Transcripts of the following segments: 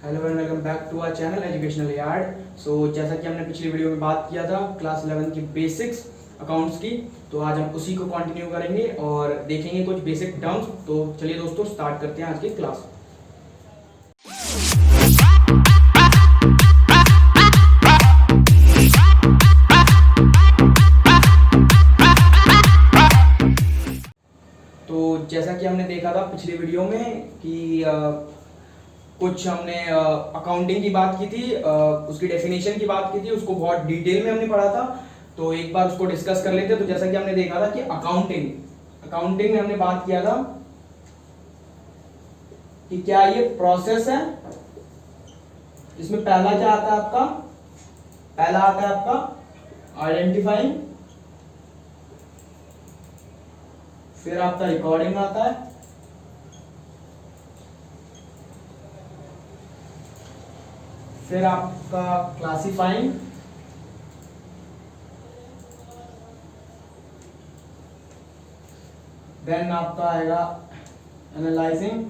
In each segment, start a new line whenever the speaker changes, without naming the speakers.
Hello and welcome back to our channel Educational Yard. So जैसा कि हमने पिछली वीडियो में बात किया था क्लास 11 की बेसिक्स अकाउंट्स की, तो आज हम उसी को कंटिन्यू करेंगे और देखेंगे कुछ बेसिक टर्म्स। तो चलिए दोस्तों स्टार्ट करते हैं आज की क्लास। तो जैसा कि हमने देखा था पिछली वीडियो में कि कुछ हमने अकाउंटिंग की बात की थी, उसकी डेफिनेशन की बात की थी, उसको बहुत डिटेल में हमने पढ़ा था। तो एक बार उसको डिस्कस कर लेते हैं। तो जैसा कि हमने देखा था कि अकाउंटिंग में हमने बात किया था कि क्या ये प्रोसेस है। इसमें पहला क्या आता है आपका, पहला आता है आपका आइडेंटिफाइंग, फिर आपका रिकॉर्डिंग आता है, फिर आपका क्लासिफाइंग, देन आपका आएगा analysing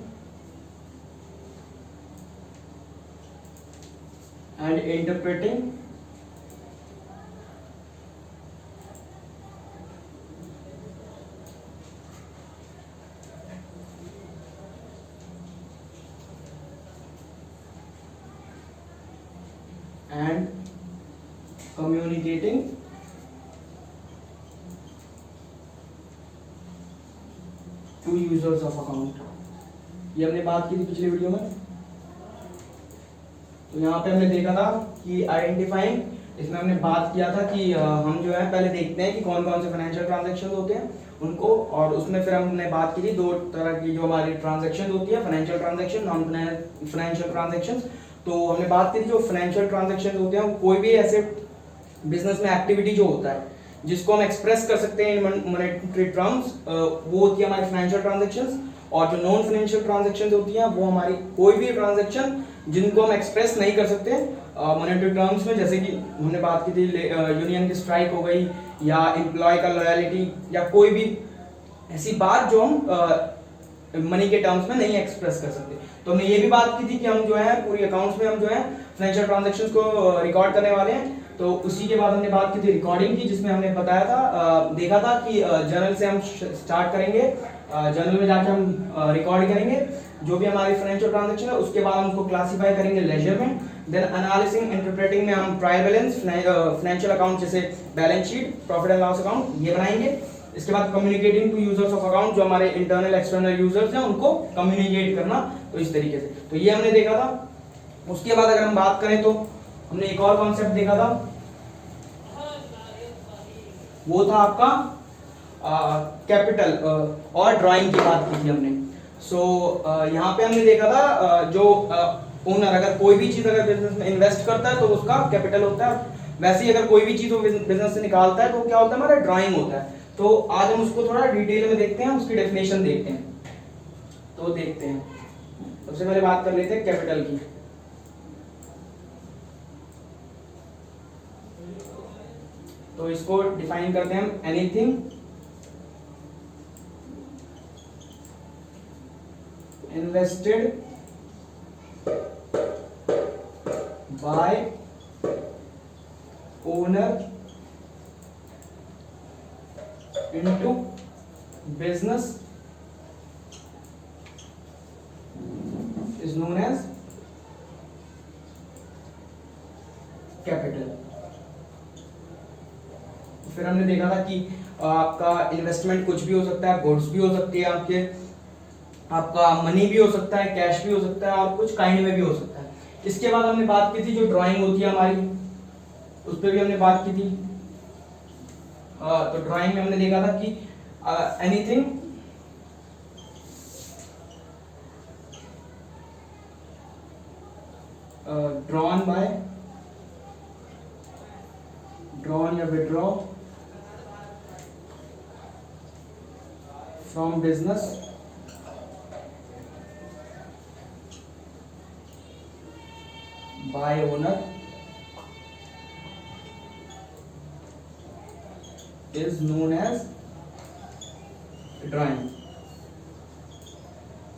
and interpreting, and communicating to users of account. ये हमने बात की थी पिछली वीडियो में। तो यहाँ पे हमने देखा था कि आइडेंटिफाइंग, इसमें हमने बात किया था कि हम जो है पहले देखते हैं कि कौन कौन से फाइनेंशियल ट्रांजैक्शन होते हैं उनको, और उसमें फिर हमने बात की थी दो तरह की जो हमारी ट्रांजैक्शन होती है, financial transaction, non financial transaction. तो हमने बात की थी जो फाइनेंशियल ट्रांजैक्शन होते हैं कोई भी ऐसे बिजनेस में एक्टिविटी जो होता है जिसको हम एक्सप्रेस कर सकते हैं इन मॉनेटरी टर्म्स, वो होती है हमारी फाइनेंशियल ट्रांजैक्शंस। और जो नॉन फाइनेंशियल ट्रांजैक्शंस होती हैं वो हमारी कोई भी ट्रांजैक्शन जिनको हम एक्सप्रेस नहीं कर सकते मॉनेटरी टर्म्स में, जैसे कि हमने बात की थी यूनियन की स्ट्राइक हो गई, या एम्प्लॉय का लॉयलिटी, या कोई भी ऐसी बात जो हम मनी के टर्म्स में नहीं एक्सप्रेस कर सकते। तो हमने ये भी बात की थी कि हम जो है पूरी अकाउंट्स में हम जो है फाइनेंशियल ट्रांजैक्शंस को रिकॉर्ड करने वाले हैं। तो उसी के बाद हमने बात की थी रिकॉर्डिंग की, जिसमें हमने बताया था, देखा था कि जर्नल से हम स्टार्ट करेंगे, जर्नल में जाके हम रिकॉर्ड करेंगे जो भी हमारी फाइनेंशियल ट्रांजैक्शन है। उसके बाद हम उसको क्लासिफाई करेंगे लेजर में, देन एनालिसिंग इंटरप्रेटिंग में हम ट्रायल बैलेंस, फाइनेंशियल अकाउंट जैसे balance sheet, profit and loss account ये बनाएंगे। इसके बाद communicating to users of account, जो हमारे इंटरनल एक्सटर्नल यूजर्स हैं उनको कम्युनिकेट करना, तो इस तरीके से। तो ये हमने देखा था। उसके बाद अगर हम बात करें तो हमने एक और कॉन्सेप्ट देखा था, वो था आपका कैपिटल और ड्राइंग की बात की थी हमने। सो यहाँ पे हमने देखा था जो ओनर अगर कोई भी चीज अगर बिजनेस में इन्वेस्ट करता है तो उसका कैपिटल होता है, वैसे ही अगर कोई भी चीज वो बिजनेस से निकालता है तो क्या होता है, हमारा ड्राइंग होता है। तो आज हम उसको थोड़ा डिटेल में देखते हैं, उसकी डेफिनेशन देखते हैं। तो देखते हैं, सबसे पहले बात कर लेते हैं कैपिटल की। तो इसको डिफाइन करते हैं हम, anything invested by owner into business is known as capital. फिर हमने देखा था कि आपका इन्वेस्टमेंट कुछ भी हो सकता है, गुड्स भी हो सकती है, आपका मनी भी हो सकता है, कैश भी हो सकता है, और कुछ काइंड में भी हो सकता है। इसके बाद हमने बात की थी जो ड्राइंग होती है हमारी, उस पर भी हमने बात की थी। तो ड्राइंग में हमने देखा था कि एनीथिंग ड्रॉन या withdraw from business by owner is known as drawing.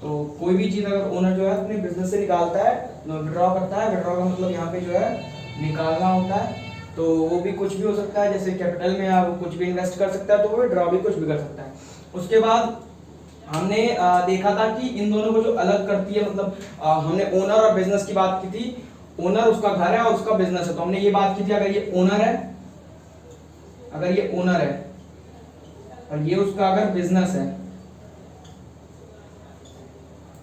तो कोई भी चीज़ अगर ओनर जो है अपने बिजनेस से निकालता है, विड्रॉ करता है, विड्रॉ का मतलब यहाँ पे जो है निकालना होता है, तो वो भी कुछ भी हो सकता है, जैसे कैपिटल में आप कुछ भी इन्वेस्ट कर सकता है, तो वो विड्रॉ भी कुछ भी कर सकता है। उसके बाद हमने देखा था कि इन दोनों को जो अलग करती है, मतलब हमने ओनर और बिजनेस की बात की थी। ओनर उसका घर है और उसका बिजनेस है, तो हमने ये बात की थी अगर ये ओनर है, अगर ये ओनर है और ये उसका अगर बिजनेस है,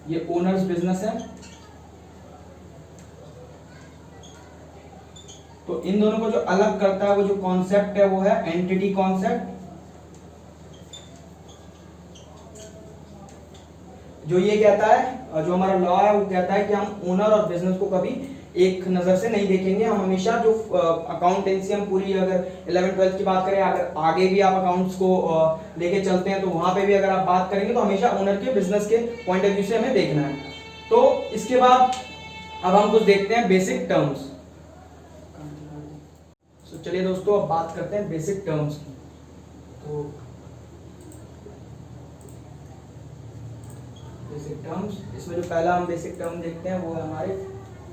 ये ओनर्स बिजनेस है, तो इन दोनों को जो अलग करता है वो जो कॉन्सेप्ट है वो है एंटिटी कॉन्सेप्ट। जो ये कहता है, जो हमारा लॉ है वो कहता है कि हम ओनर और बिजनेस को कभी एक नजर से नहीं देखेंगे। हम हमेशा जो अकाउंटेंसी हम पूरी अगर 11th-12th की बात करें, अगर आगे भी आप अकाउंट्स को लेके चलते हैं तो वहां पे भी अगर आप बात करेंगे तो हमेशा ओनर के बिजनेस के पॉइंट ऑफ व्यू से हमें देखना है। तो इसके बाद अब हम कुछ देखते हैं बेसिक टर्म्स। तो चलिए दोस्तों अब बात करते हैं बेसिक टर्म्स की। तो बेसिक टर्म्स, इसमें जो पहला हम बेसिक टर्म देखते हैं वो है हमारे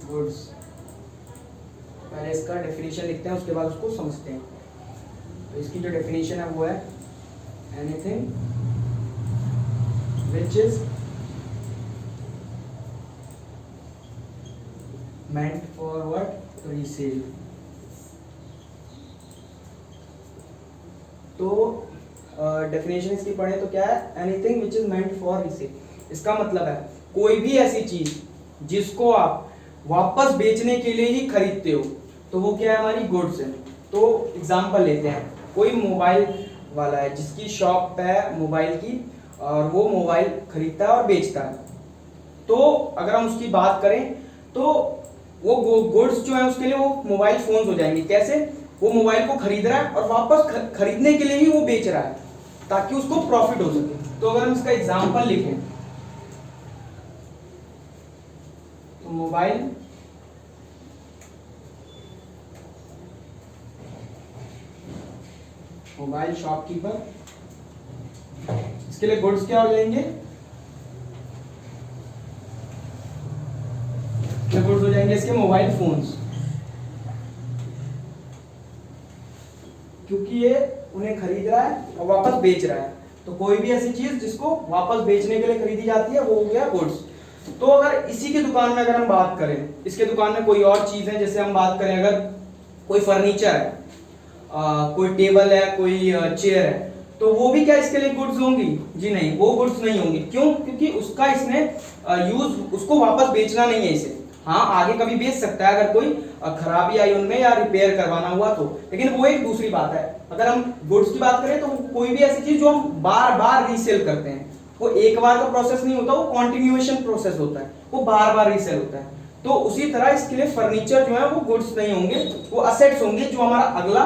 गुड्स। पहले इसका डेफिनेशन लिखते हैं, उसके बाद उसको समझते हैं। तो इसकी जो डेफिनेशन है वो है anything which is meant for what? Resale। तो डेफिनेशन इसकी पढ़े तो क्या है? Anything which is meant for resale. इसका मतलब है कोई भी ऐसी चीज जिसको आप वापस बेचने के लिए ही खरीदते हो, तो वो क्या है? हमारी गुड्स है। तो एग्जांपल लेते हैं, कोई मोबाइल वाला है जिसकी शॉप है मोबाइल की, और वो मोबाइल खरीदता है और बेचता है। तो अगर हम उसकी बात करें तो वो गुड्स जो है उसके लिए वो मोबाइल फोन्स हो जाएंगे। कैसे? वो मोबाइल को खरीद रहा है और वापस खरीदने के लिए ही वो बेच रहा है ताकि उसको प्रॉफिट हो सके। तो अगर हम इसका एग्जांपल लिखें तो मोबाइल शॉपकीपर, इसके लिए गुड्स क्या हो जाएंगे? गुड्स हो जाएंगे इसके मोबाइल फोन्स, क्योंकि ये उन्हें खरीद रहा है और वापस बेच रहा है। तो कोई भी ऐसी चीज जिसको वापस बेचने के लिए खरीदी जाती है वो हो गया गुड्स। तो अगर इसी की दुकान में अगर हम बात करें, इसके दुकान में कोई और चीज है, जैसे हम बात करें अगर कोई फर्नीचर है, कोई टेबल है, कोई चेयर है, तो वो भी क्या इसके लिए गुड्स होंगी? जी नहीं, वो गुड्स नहीं होंगी। क्यों? क्योंकि उसका इसने यूज, उसको वापस बेचना नहीं है इसे। हाँ, आगे कभी बेच सकता है अगर कोई खराबी आई उनमें या रिपेयर करवाना हुआ तो, लेकिन वो एक दूसरी बात है। अगर हम गुड्स की बात करें तो कोई भी ऐसी चीज जो हम बार बार रीसेल करते हैं, वो एक बार का प्रोसेस नहीं होता, वो कॉन्टिन्यूएशन प्रोसेस होता है, वो बार बार रीसेल होता है। तो उसी तरह इसके लिए फर्नीचर जो है वो गुड्स नहीं होंगे, वो असेट्स होंगे, जो हमारा अगला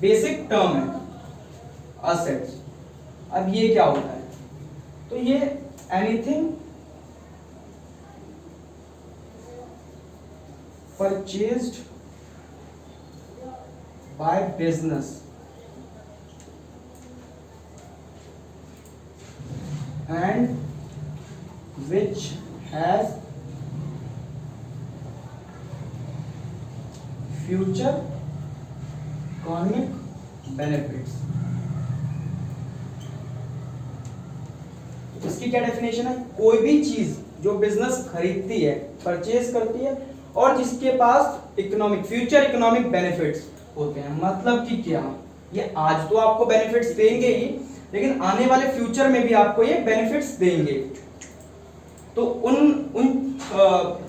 बेसिक टर्म है, असेट्स। अब ये क्या होता है? तो ये anything purchased by business and which has future economic benefits। इसकी क्या डेफिनेशन है? कोई भी चीज जो बिजनेस खरीदती है, परचेज करती है, और जिसके पास इकोनॉमिक, फ्यूचर इकोनॉमिक बेनिफिट्स होते हैं। मतलब कि क्या? ये आज तो आपको बेनिफिट्स देंगे ही, लेकिन आने वाले फ्यूचर में भी आपको ये बेनिफिट्स देंगे। तो उन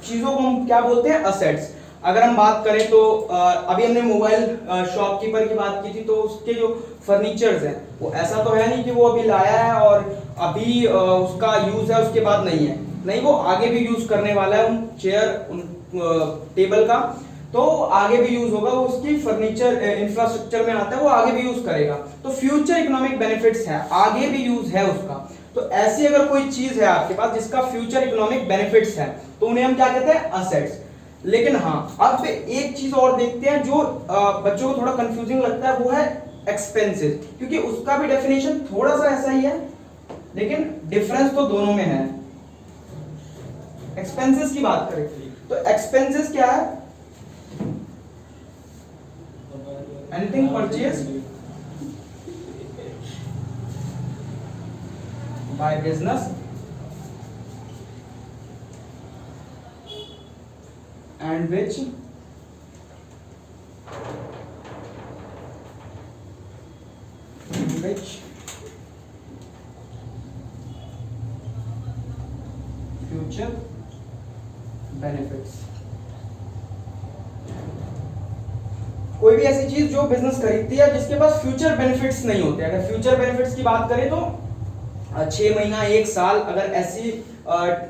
चीजों को हम क्या बोलते हैं? असेट्स। अगर हम बात करें तो अभी हमने मोबाइल शॉपकीपर की बात की थी, तो उसके जो फर्नीचर्स हैं वो ऐसा तो है नहीं कि वो अभी लाया है और अभी उसका यूज है, उसके बाद नहीं है। नहीं, वो आगे भी यूज करने वाला है। उन चेयर, उन टेबल का तो आगे भी यूज होगा, वो उसकी फर्नीचर इंफ्रास्ट्रक्चर में आता है, वो आगे भी यूज करेगा। तो फ्यूचर इकोनॉमिक बेनिफिट्स है, आगे भी यूज है उसका। तो ऐसी अगर कोई चीज है आपके पास जिसका फ्यूचर इकोनॉमिक बेनिफिट्स है, तो उन्हें हम क्या कहते हैं? असेट्स। लेकिन हाँ, अब एक चीज और देखते हैं जो बच्चों को थोड़ा कंफ्यूजिंग लगता है, वो है एक्सपेंसेस। क्योंकि उसका भी डेफिनेशन थोड़ा सा ऐसा ही है, लेकिन डिफरेंस तो दोनों में है। एक्सपेंसेस की बात करें तो एक्सपेंसेस क्या है? Anything purchase by business and which future benefits. कोई भी ऐसी चीज जो बिजनेस खरीदती है जिसके पास फ्यूचर बेनिफिट्स नहीं होते। अगर फ्यूचर बेनिफिट्स की बात करें तो 6 महीना 1 साल अगर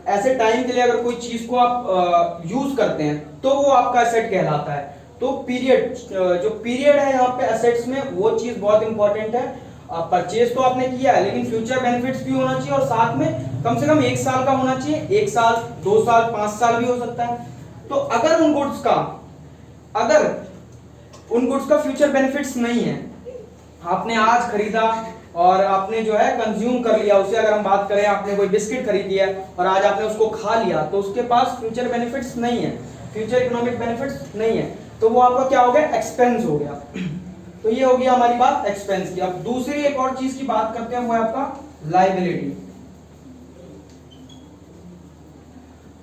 ऐसे टाइम के लिए अगर कोई चीज को आप यूज करते हैं तो वो आपका एसेट कहलाता है। तो पीरियड जो पीरियड है यहाँ पे एसेट्स में वो चीज बहुत इंपॉर्टेंट है। परचेज तो आपने किया है लेकिन फ्यूचर बेनिफिट्स भी होना चाहिए और साथ में कम से कम 1 साल का होना चाहिए। 1 साल 2 साल 5 साल भी हो सकता है। तो अगर उन गुड्स का फ्यूचर बेनिफिट्स नहीं है, आपने आज खरीदा और आपने जो है कंज्यूम कर लिया उसे, अगर हम बात करें आपने कोई बिस्किट खरीदी है और आज आपने उसको खा लिया तो उसके पास फ्यूचर बेनिफिट्स नहीं है, फ्यूचर इकोनॉमिक बेनिफिट्स नहीं है, तो वो आपका क्या हो गया? एक्सपेंस हो गया। तो ये हो गया हमारी बात एक्सपेंस की। अब दूसरी एक और चीज की बात करते हैं वो है आपका लायबिलिटी।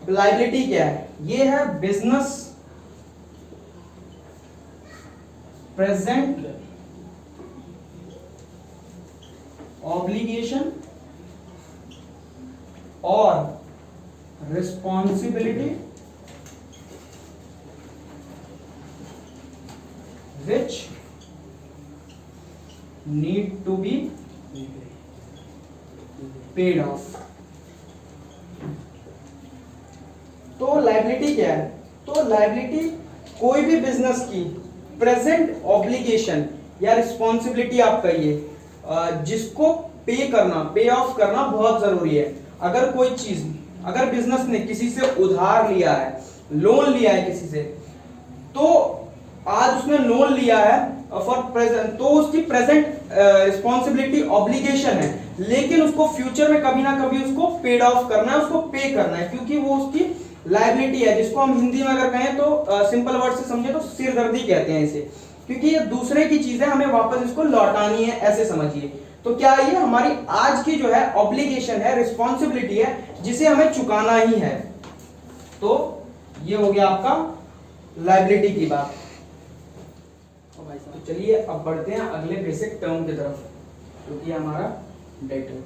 लायबिलिटी क्या है? ये है बिजनेस प्रेजेंट ऑब्लिगेशन और responsibility which need to be paid off। तो लायबिलिटी क्या है? तो लायबिलिटी कोई भी बिजनेस की प्रेजेंट ऑब्लिगेशन या रिस्पॉन्सिबिलिटी आप कहिए जिसको पे ऑफ करना बहुत जरूरी है। अगर कोई चीज, अगर बिजनेस ने किसी से उधार लिया है, लोन लिया है किसी से, तो आज उसने लोन लिया है फॉर प्रेजेंट, तो उसकी प्रेजेंट रिस्पॉन्सिबिलिटी ऑब्लिगेशन है, लेकिन उसको फ्यूचर में कभी ना कभी उसको पेड ऑफ करना है, उसको पे करना है, क्योंकि वो उसकी लायबिलिटी है, जिसको हम हिंदी में अगर कहें तो सिंपल वर्ड से समझे तो सिरदर्दी कहते हैं इसे, क्योंकि ये दूसरे की चीज है, हमें वापस इसको लौटानी है, ऐसे समझिए। तो क्या ये हमारी आज की जो है ऑब्लिगेशन है, रिस्पॉन्सिबिलिटी है, जिसे हमें चुकाना ही है। तो ये हो गया आपका लायबिलिटी की बात। तो चलिए अब बढ़ते हैं अगले बेसिक टर्म की तरफ, जो कि हमारा डेटर।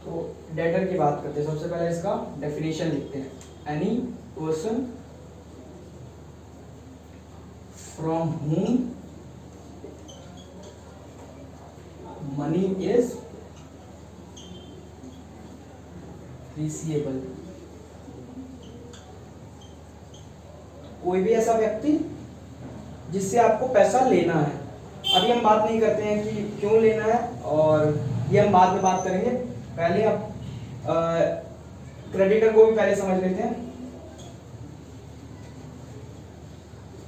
तो डेटर की बात करते हैं। सबसे पहले इसका डेफिनेशन लिखते हैं। Any person from whom money is receivable। कोई भी ऐसा व्यक्ति जिससे आपको पैसा लेना है। अभी हम बात नहीं करते हैं कि क्यों लेना है, और ये हम बाद में बात करेंगे। पहले आप क्रेडिटर को भी पहले समझ लेते हैं,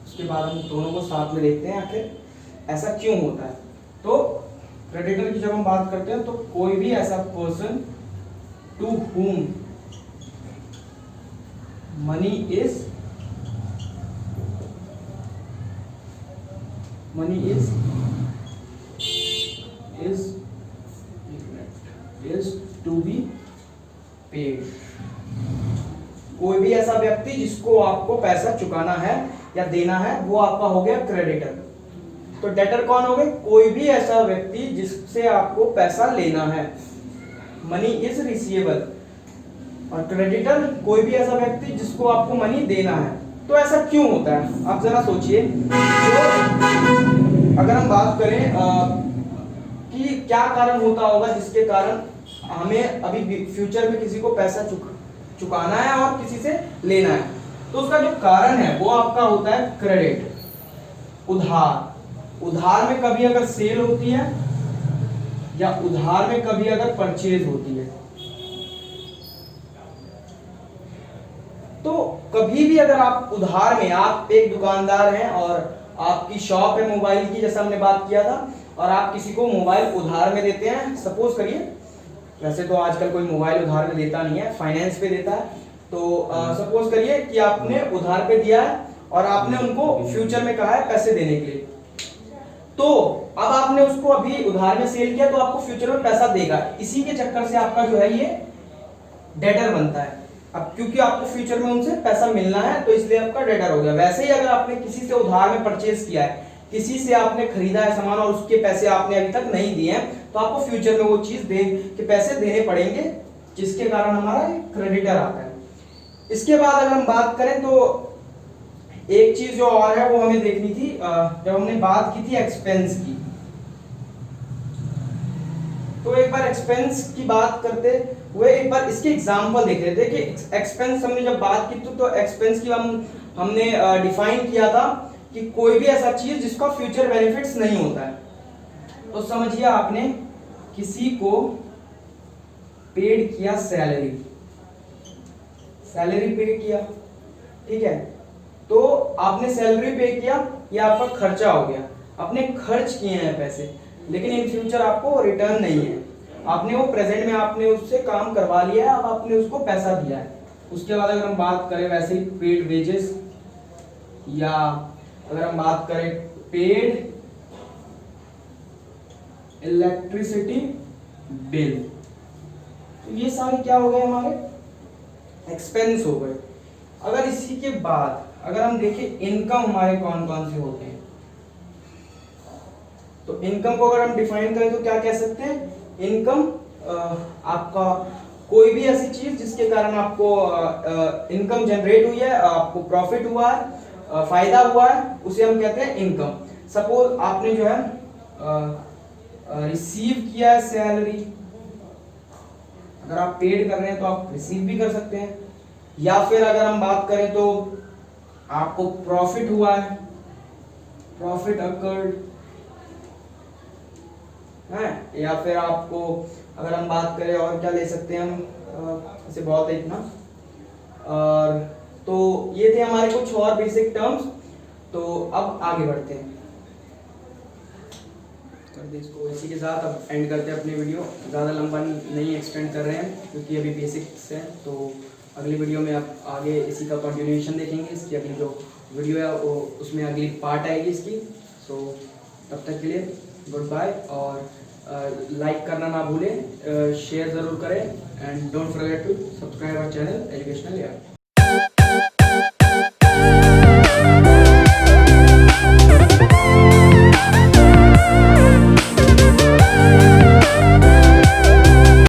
उसके बाद हम दोनों को साथ में देखते हैं आखिर ऐसा क्यों होता है। तो क्रेडिटर की जब हम बात करते हैं तो कोई भी ऐसा person to whom money is to be paid। कोई भी ऐसा व्यक्ति जिसको आपको पैसा चुकाना है या देना है, वो आपका हो गया क्रेडिटर। तो डेटर कौन हो गए? कोई भी ऐसा व्यक्ति जिससे आपको पैसा लेना है, मनी इज रिसीवेबल। और क्रेडिटर कोई भी ऐसा व्यक्ति जिसको आपको मनी देना है। तो ऐसा क्यों होता है आप जरा सोचिए। तो अगर हम बात करें कि क्या कारण होता होगा जिसके कारण हमें अभी फ्यूचर में किसी को पैसा चुकाना है और किसी से लेना है, तो उसका जो कारण है वो आपका होता है क्रेडिट, उधार। उधार में कभी अगर सेल होती है या उधार में कभी अगर परचेज होती है, तो कभी भी अगर आप उधार में, आप एक दुकानदार हैं और आपकी शॉप है मोबाइल की, जैसा हमने बात किया था, और आप किसी को मोबाइल उधार में देते हैं। सपोज करिए, वैसे तो आजकल कोई मोबाइल उधार में देता नहीं है, फाइनेंस पे देता है, तो सपोज करिए कि आपने उधार पे दिया है और आपने उनको फ्यूचर में कहा है पैसे देने के लिए, तो अब आपने उसको अभी उधार में सेल किया तो आपको फ्यूचर में पैसा देगा, इसी के चक्कर से आपका जो है ये डेटर बनता है। अब क्योंकि आपको फ्यूचर में उनसे पैसा मिलना है तो इसलिए आपका डेटर हो गया। वैसे ही अगर आपने किसी से उधार में परचेज किया है, किसी से आपने खरीदा है सामान और उसके पैसे आपने अभी तक नहीं दिए हैं, तो आपको फ्यूचर में वो चीज दे के पैसे देने पड़ेंगे, जिसके कारण हमारा क्रेडिटर आता है। इसके बाद अगर हम बात करें तो एक चीज जो और है वो हमें देखनी थी, जब हमने बात की थी एक्सपेंस की, तो एक बार एक्सपेंस की बात करते हुए एक बार इसके एग्जांपल देख लेते हैं कि एक्सपेंस हमने जब बात की तो एक्सपेंस की हमने डिफाइन किया था कि कोई भी ऐसा चीज जिसका फ्यूचर बेनिफिट्स नहीं होता है। तो समझिए आपने किसी को पेड किया सैलरी पे किया, ठीक है, तो आपने सैलरी पे किया, ये आपका खर्चा हो गया, आपने खर्च किए हैं पैसे, लेकिन इन फ्यूचर आपको रिटर्न नहीं है, आपने वो प्रेजेंट में आपने उससे काम करवा लिया है, अब आपने उसको पैसा दिया है। उसके बाद अगर हम बात करें वैसे ही पेड वेजेस, या अगर हम बात करें पेड इलेक्ट्रिसिटी बिल, तो ये सारे क्या हो गए हमारे एक्सपेंस हो गए। अगर इसी के बाद अगर हम देखें इनकम हमारे कौन कौन से होते हैं, तो इनकम को अगर हम डिफाइन करें तो क्या कह सकते हैं, इनकम आपका कोई भी ऐसी चीज जिसके कारण आपको इनकम जनरेट हुई है, आपको प्रॉफिट हुआ है, फायदा हुआ है, उसे हम कहते हैं इनकम। सपोज आपने जो है रिसीव किया है सैलरी, अगर आप पेड कर रहे हैं तो आप रिसीव भी कर सकते हैं, या फिर अगर हम बात करें तो आपको प्रॉफिट हुआ है, प्रॉफिट अकर्ड है, या फिर आपको अगर हम बात करें और क्या ले सकते हैं हम, ऐसे बहुत है इतना। और तो ये थे हमारे कुछ और बेसिक टर्म्स। तो अब आगे बढ़ते हैं, कर दे इसको, इसी के साथ अब एंड करते हैं अपनी वीडियो, ज़्यादा लंबा नहीं एक्सटेंड कर रहे हैं क्योंकि अभी बेसिक्स है। तो अगली वीडियो में आप आगे इसी का कंटिन्यूएशन देखेंगे, इसकी अगली जो वीडियो है वो उसमें अगली पार्ट आएगी इसकी। सो तब तक के लिए गुड बाय, और लाइक करना ना भूलें, शेयर ज़रूर करें, and don't forget to subscribe our channel educational air.